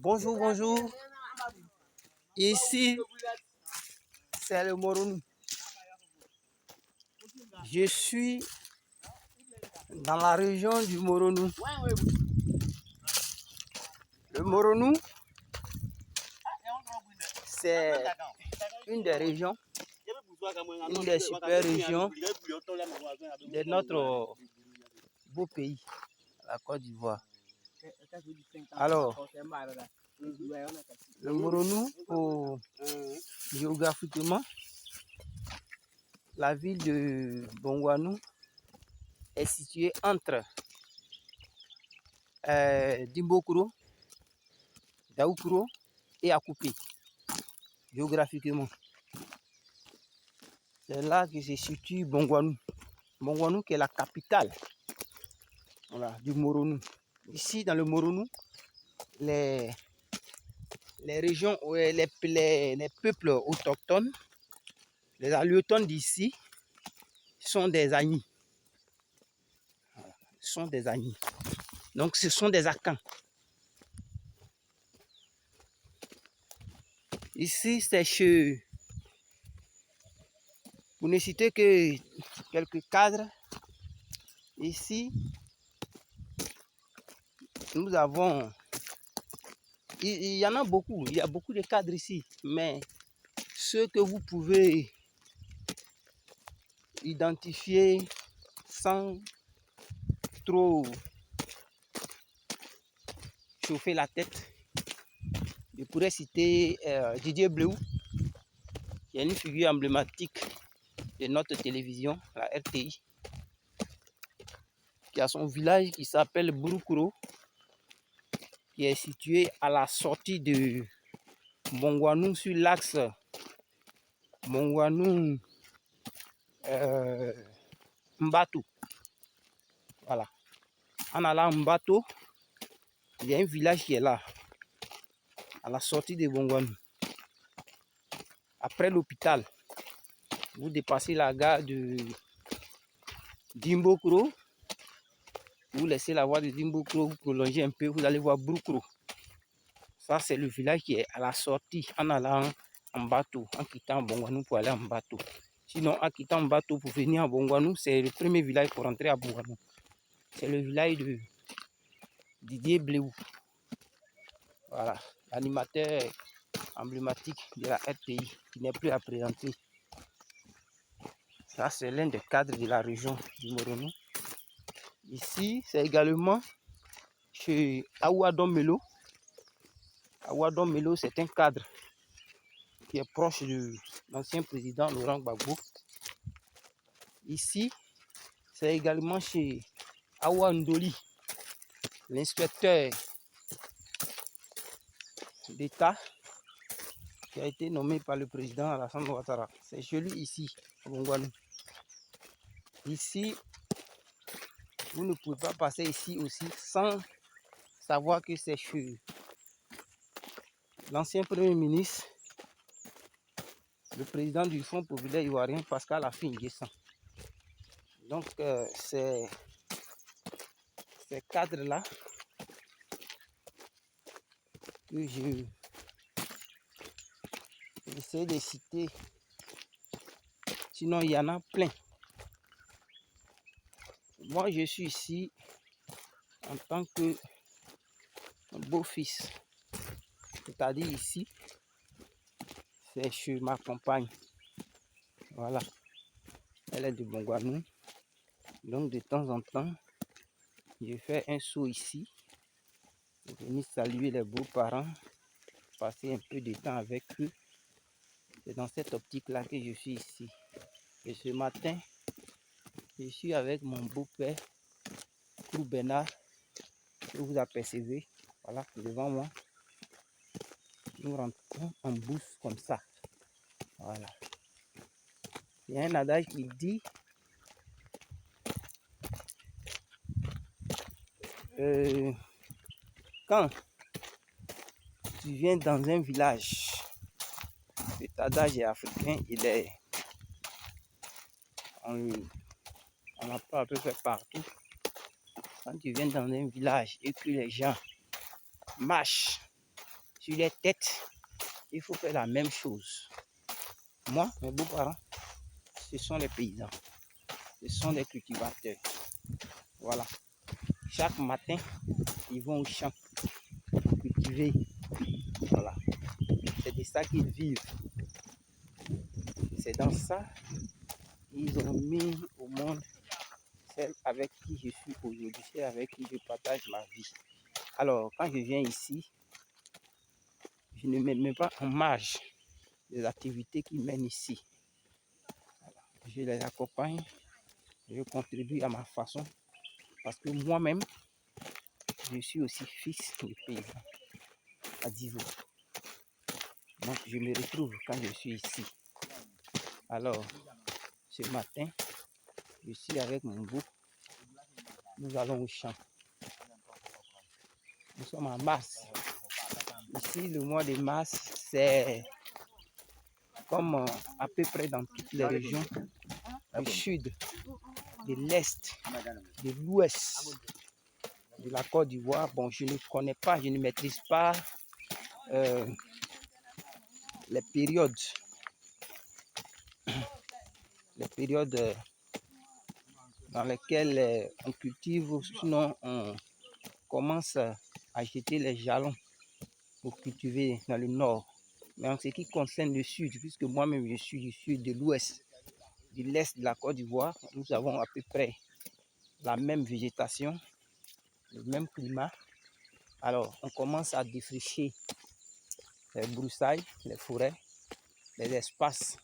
Bonjour, bonjour. Ici, c'est le Moronou. Je suis dans la région du Moronou. Le Moronou, c'est une des régions, une des super régions de notre beau pays, la Côte d'Ivoire. Alors, le Moronou, géographiquement, la ville de Bongouanou est située entre Dimbokuro, Daoukro et Akoupé, géographiquement. C'est là que se situe Bongouanou. Bongouanou qui est la capitale, voilà, du Moronou. Ici, dans le Moronou, les régions, les peuples autochtones, les allochtones d'ici sont des Agnis. Sont des Agnis. Donc ce sont des Akans. Ici, c'est chez... Pour ne citer que quelques cadres, ici, nous avons... Il y en a beaucoup, il y a beaucoup de cadres ici, mais ceux que vous pouvez identifier sans trop chauffer la tête, je pourrais citer Didier Bleou, qui est une figure emblématique de notre télévision, la RTI, qui a son village qui s'appelle Bouroukro, qui est situé à la sortie de Bongouanou sur l'axe Bongouanou Mbato. Voilà. En allant à Mbato, il y a un village qui est là, à la sortie de Bongouanou. Après l'hôpital, vous dépassez la gare de Dimbokro, vous laissez la voie de Dimbokro, vous prolongez un peu, vous allez voir Bouroukro. Ça, c'est le village qui est à la sortie en allant en bateau, en quittant Bongouanou pour aller en bateau. Sinon, en quittant Mbato pour venir à Bongouanou, c'est le premier village pour rentrer à Bongouanou. C'est le village de Didier Bleou. Voilà, l'animateur emblématique de la RTI qui n'est plus à présenter. Ça, c'est l'un des cadres de la région du Moronou. Ici, c'est également chez Aouadon Melo. Aouadon Melo, c'est un cadre qui est proche de l'ancien président Laurent Gbagbo. Ici, c'est également chez Awa Ndoli, l'inspecteur d'État qui a été nommé par le président Alassane Ouattara. C'est chez lui ici, à Bongouanou. Ici, vous ne pouvez pas passer ici aussi sans savoir que c'est chez l'ancien premier ministre, le président du Fonds populaire ivoirien, Pascal Affi N'Guessan. Donc, ces cadres-là que j'essaie de citer, sinon il y en a plein. Moi, je suis ici en tant que beau-fils, c'est-à-dire ici, c'est chez ma compagne. Voilà, elle est de Bongouanou. Donc, de temps en temps, je fais un saut ici, pour venir saluer les beaux-parents, passer un peu de temps avec eux. C'est dans cette optique-là que je suis ici. Et ce matin, je suis avec mon beau-père, Krou Bernard, que vous apercevez, voilà, devant moi. Nous rentrons en bouffe comme ça. Voilà. Il y a un adage qui dit quand tu viens dans un village, cet adage est africain, on apprend à peu près partout. Quand tu viens dans un village et que les gens marchent sur les têtes, il faut faire la même chose. Moi, mes beaux-parents, ce sont les paysans. Ce sont des cultivateurs. Voilà. Chaque matin, ils vont au champ pour cultiver. Voilà. C'est de ça qu'ils vivent. C'est dans ça qu'ils ont mis au monde celle avec qui je suis aujourd'hui, celle avec qui je partage ma vie. Alors, quand je viens ici, je ne me mets pas en marge des activités qu'ils mènent ici. Voilà. Je les accompagne, je contribue à ma façon, parce que moi-même, je suis aussi fils de paysan à Divo. Donc, je me retrouve quand je suis ici. Alors, ce matin, je suis avec mon beau. Nous allons au champ. Nous sommes en mars. Ici, le mois de mars, c'est comme à peu près dans toutes les régions du sud, de l'est, de l'ouest de la Côte d'Ivoire. Bon, je ne connais pas, je ne maîtrise pas les périodes dans lesquelles on cultive, sinon on commence à jeter les jalons pour cultiver dans le nord. Mais en ce qui concerne le sud, puisque moi-même je suis du sud, de l'ouest, de l'est de la Côte d'Ivoire, nous avons à peu près la même végétation, le même climat. Alors, on commence à défricher les broussailles, les forêts, les espaces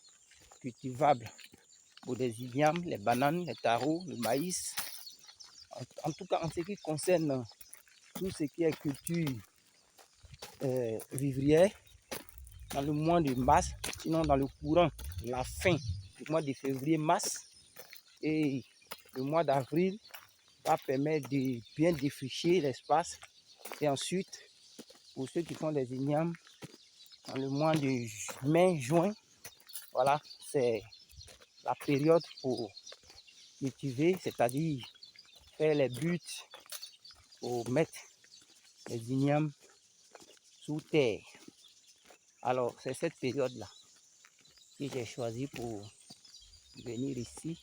cultivables pour les ignames, les bananes, les tarots, le maïs. En tout cas, en ce qui concerne tout ce qui est culture vivrière, dans le mois de mars, sinon dans le courant, la fin du mois de février-mars et le mois d'avril va permettre de bien défricher l'espace. Et ensuite, pour ceux qui font des ignames, dans le mois de mai-juin, voilà, c'est la période pour cultiver, c'est-à-dire faire les buts pour mettre les ignames sous terre. Alors, c'est cette période-là que j'ai choisi pour venir ici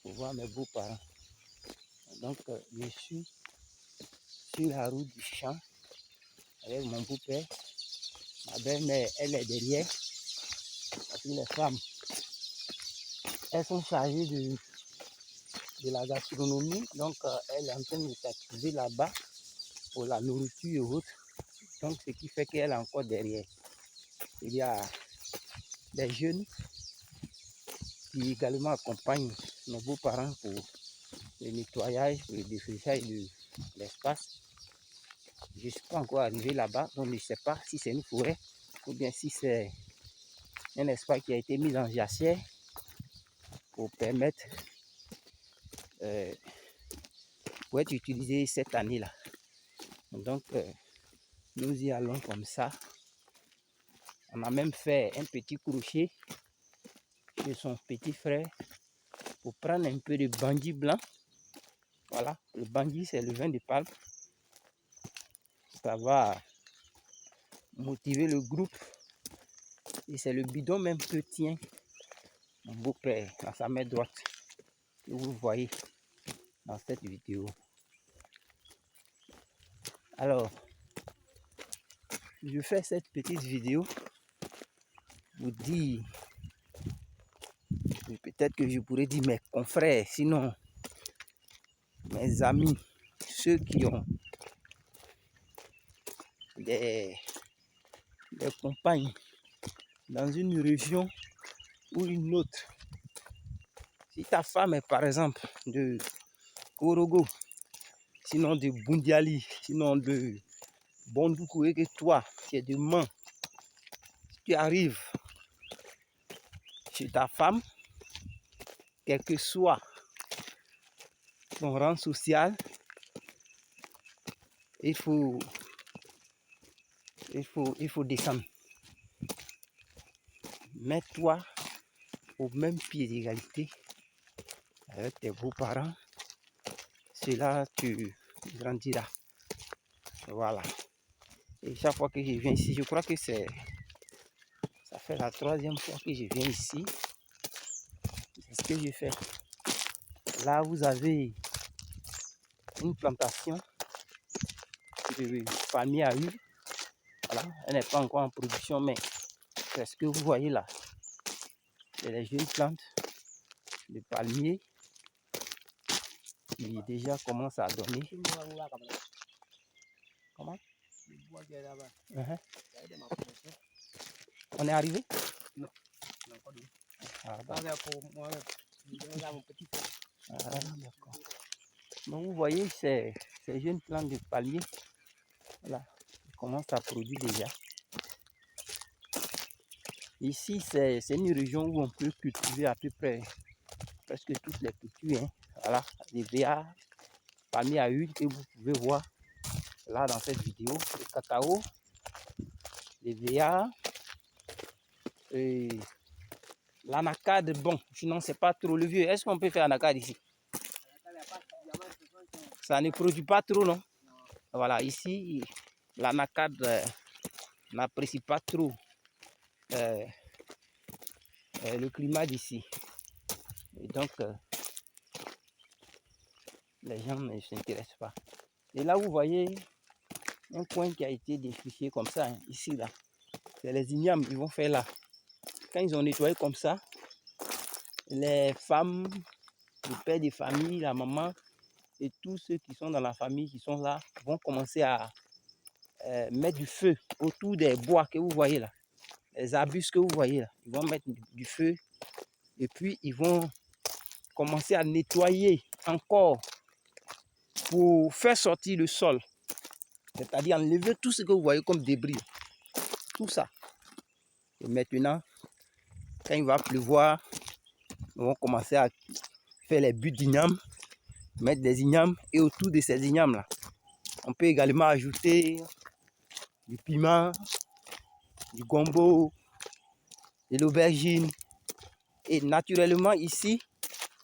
pour voir mes beaux-parents. Donc, je suis sur la route du champ avec mon beau-père. Ma belle-mère, elle est derrière. Parce que les femmes, elles sont chargées de la gastronomie. Donc, elle est en train de s'activer là-bas pour la nourriture et autres. Donc, ce qui fait qu'elle est encore derrière. Il y a des jeunes qui également accompagnent nos beaux-parents pour le nettoyage, pour le défrichage de l'espace. Je ne suis pas encore arrivé là-bas, donc je ne sais pas si c'est une forêt ou bien si c'est un espace qui a été mis en jachère pour permettre pour être utilisé cette année-là. Donc, nous y allons comme ça. On a même fait un petit crochet chez son petit frère pour prendre un peu de bandit blanc. Voilà, le bandit, c'est le vin de palme. Ça va motiver le groupe. Et c'est le bidon même que tient mon beau-père dans sa main droite que vous voyez dans cette vidéo. Alors, je fais cette petite vidéo pour dire, peut-être que je pourrais dire mes confrères, sinon mes amis, ceux qui ont des compagnes dans une région ou une autre. Si ta femme est par exemple de Korogo, sinon de Bundiali, sinon de Bondoukou et que toi, tu es de Man, si tu arrives chez ta femme, quel que soit son rang social, il faut descendre. Mets-toi au même pied d'égalité avec tes beaux-parents. C'est là que tu grandiras. Voilà. Et chaque fois que je viens ici, je crois que ça fait la 3e fois que je viens ici. C'est ce que je fais. Là, vous avez une plantation de palmier à huile. Voilà, elle n'est pas encore en production, mais c'est ce que vous voyez là. C'est les jeunes plantes de palmier qui déjà commencent à donner. Comment? On est arrivé? Non. Ah, d'accord. Donc vous voyez ces jeunes plantes de palmier, là, ils commencent à produire déjà. Ici, c'est une région où on peut cultiver à peu près presque toutes les cultures. Hein. Voilà, les VA, palmier à huile que vous pouvez voir là dans cette vidéo, le cacao, les VA, et l'anacade. Bon, je n'en sais pas trop le vieux. Est-ce qu'on peut faire anacade ici? Ça ne produit pas trop, non? Voilà, ici, l'anacade n'apprécie pas trop le climat d'ici. Et donc, les gens ne s'intéressent pas. Et là, vous voyez un coin qui a été défriché comme ça, hein, ici, là. C'est les ignames, ils vont faire là. Quand ils ont nettoyé comme ça, les femmes, le père de famille, la maman et tous ceux qui sont dans la famille, qui sont là, vont commencer à mettre du feu autour des bois que vous voyez là. Les arbustes que vous voyez là. Ils vont mettre du feu et puis ils vont commencer à nettoyer encore pour faire sortir le sol. C'est-à-dire enlever tout ce que vous voyez comme débris. Tout ça. Et maintenant, quand il va pleuvoir, ils vont commencer à faire les buts d'ignames, mettre des ignames et autour de ces ignames là, on peut également ajouter du piment, du gombo, de l'aubergine. Et naturellement ici,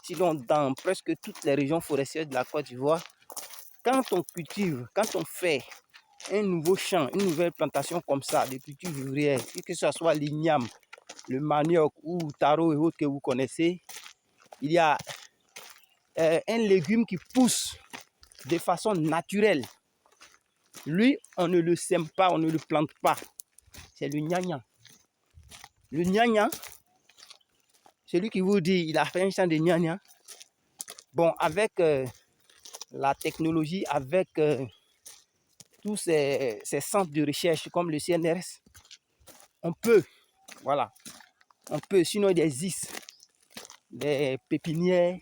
sinon dans presque toutes les régions forestières de la Côte d'Ivoire, quand on cultive, quand on fait un nouveau champ, une nouvelle plantation comme ça, de culture vivrière, que ce soit l'igname, le manioc ou taro et autres que vous connaissez, il y a un légume qui pousse de façon naturelle. Lui, on ne le sème pas, on ne le plante pas. C'est le gnagna. Le gnagna, celui qui vous dit il a fait un champ de gnagna, bon, avec la technologie, avec tous ces centres de recherche comme le CNRS, on peut, voilà, on peut, sinon des IS, des pépinières,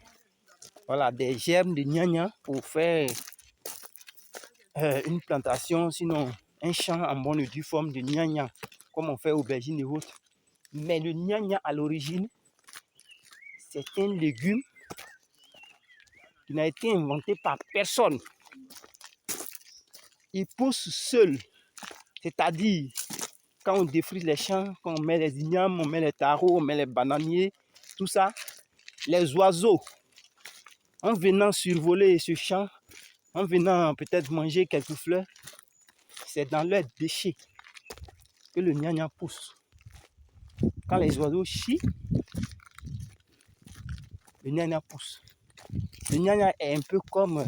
voilà, des germes de gnagna pour faire une plantation, sinon un champ en bonne et due forme de gnagna, comme on fait aubergine et autres. Mais le gnagna à l'origine, c'est un légume qui n'a été inventé par personne. Il pousse seul, c'est-à-dire quand on défriche les champs, quand on met les ignames, on met les taros, on met les bananiers, tout ça, les oiseaux, en venant survoler ce champ, en venant peut-être manger quelques fleurs, c'est dans leurs déchets que le gnagna pousse. Quand les oiseaux chient, le gnagna pousse. Le gnagna est un peu comme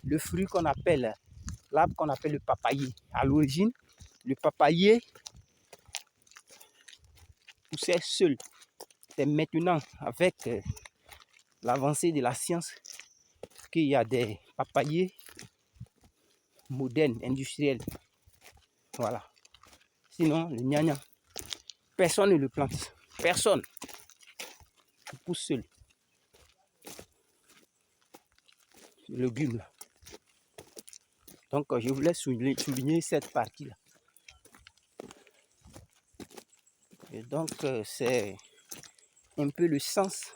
le fruit qu'on appelle, l'arbre qu'on appelle le papayer. À l'origine, le papayer poussait seul. C'est maintenant, avec l'avancée de la science, qu'il y a des papayers modernes, industriels. Voilà. Sinon, le gnagna, personne ne le plante. Personne. Il pousse seul. Le légume là. Donc, je voulais souligner cette partie-là. Et donc, c'est un peu le sens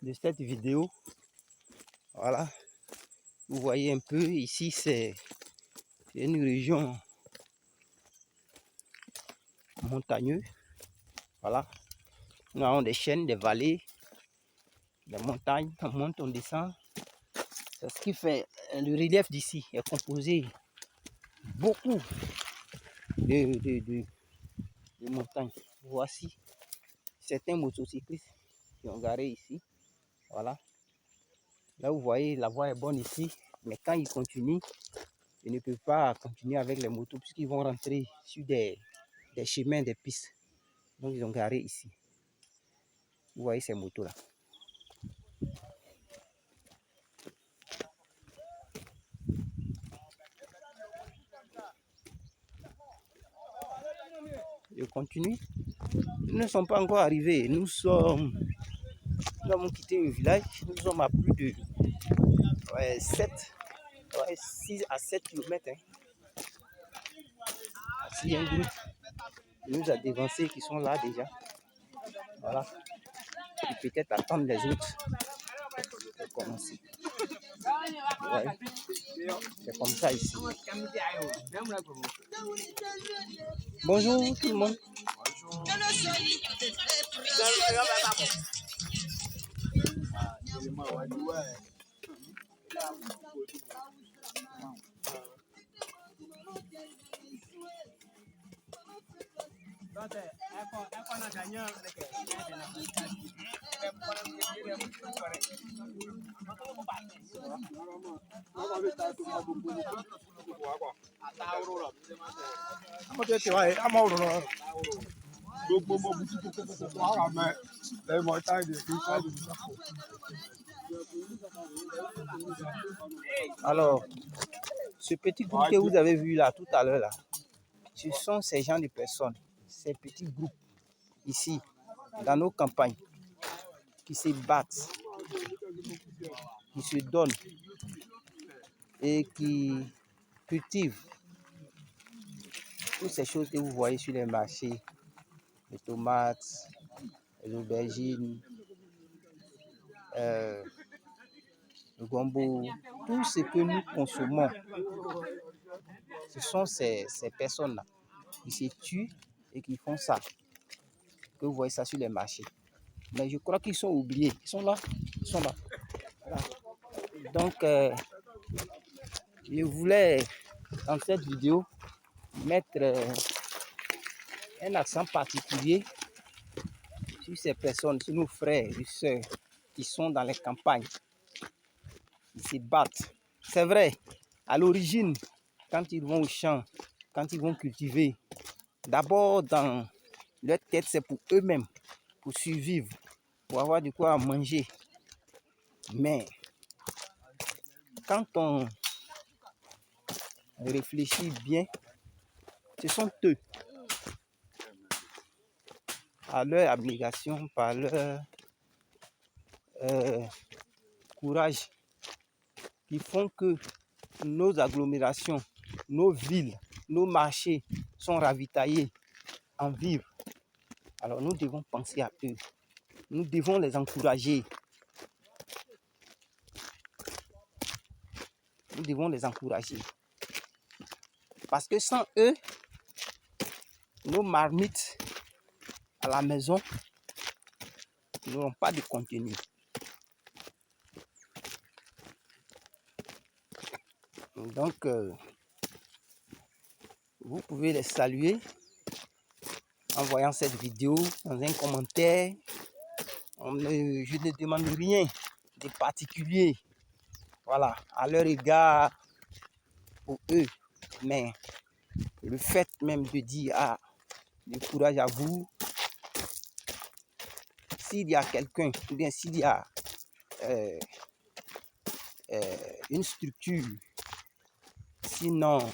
de cette vidéo. Voilà. Vous voyez un peu, ici, c'est une région montagneuse. Voilà. Nous avons des chaînes, des vallées, des montagnes. On monte, on descend. C'est ce qui fait le relief d'ici est composé beaucoup de montagnes. Voici certains motocyclistes qui ont garé ici. Voilà. Là, vous voyez, la voie est bonne ici. Mais quand ils continuent, ils ne peuvent pas continuer avec les motos puisqu'ils vont rentrer sur des chemins, des pistes. Donc, ils ont garé ici. Vous voyez ces motos-là. Je continue. Ils ne sont pas encore arrivés. Nous avons quitté le village. Nous sommes à plus de 6 à 7 km. Il y a un groupe qui nous a dévancés qui sont là déjà. Voilà. Et peut-être attendre les autres pour commencer. Ouais. C'est comme ça ici. Bonjour tout le monde. Alors, ce petit groupe que vous avez vu là tout à l'heure là, ce sont ces gens de personnes, ces petits groupes ici, dans nos campagnes, qui se battent, qui se donnent et qui cultivent toutes ces choses que vous voyez sur les marchés, les tomates, les aubergines, le gombo, tout ce que nous consommons. Ce sont ces personnes-là qui se tuent et qui font ça. Que vous voyez ça sur les marchés. Mais je crois qu'ils sont oubliés. Ils sont là. Ils sont là. Voilà. Donc, je voulais, dans cette vidéo, mettre un accent particulier sur ces personnes, sur nos frères et sœurs qui sont dans les campagnes. Ils se battent. C'est vrai, à l'origine, quand ils vont au champ, quand ils vont cultiver, d'abord dans leur tête, c'est pour eux-mêmes, pour survivre, pour avoir de quoi manger. Mais quand on réfléchit bien, ce sont eux, à leur abnégation, par leur courage, qui font que nos agglomérations, nos villes, nos marchés sont ravitaillés en vivres. Alors nous devons penser à eux. Nous devons les encourager. Nous devons les encourager. Parce que sans eux, nos marmites à la maison n'auront pas de contenu. Donc, vous pouvez les saluer en voyant cette vidéo dans un commentaire. Je ne demande rien de particulier, voilà, à leur égard pour eux. Mais le fait même de dire, du courage à vous, s'il y a quelqu'un, ou bien s'il y a une structure, sinon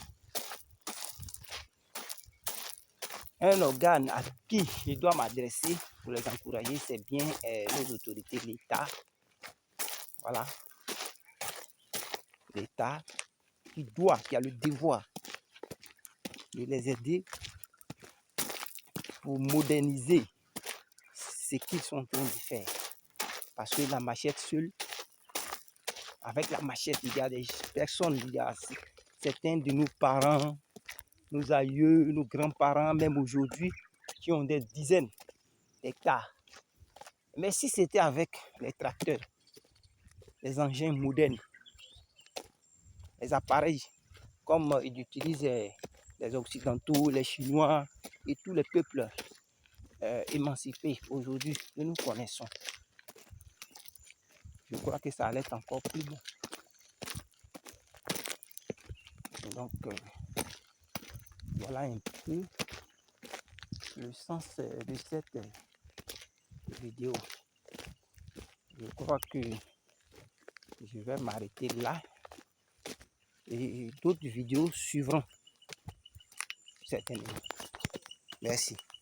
un organe à qui je dois m'adresser pour les encourager, c'est bien les autorités, l'État. Voilà. L'État qui a le devoir de les aider pour moderniser ce qu'ils sont en train de faire. Parce que la machette seule, avec la machette, il y a des personnes, il y a certains de nos parents, nos aïeux, nos grands-parents, même aujourd'hui, qui ont des dizaines d'hectares. Mais si c'était avec les tracteurs, les engins modernes, les appareils comme ils utilisent les Occidentaux, les Chinois et tous les peuples émancipés aujourd'hui que nous connaissons. Je crois que ça allait être encore plus bon. Donc, voilà un peu le sens de cette vidéo. Je crois que je vais m'arrêter là et d'autres vidéos suivront certainement. Merci.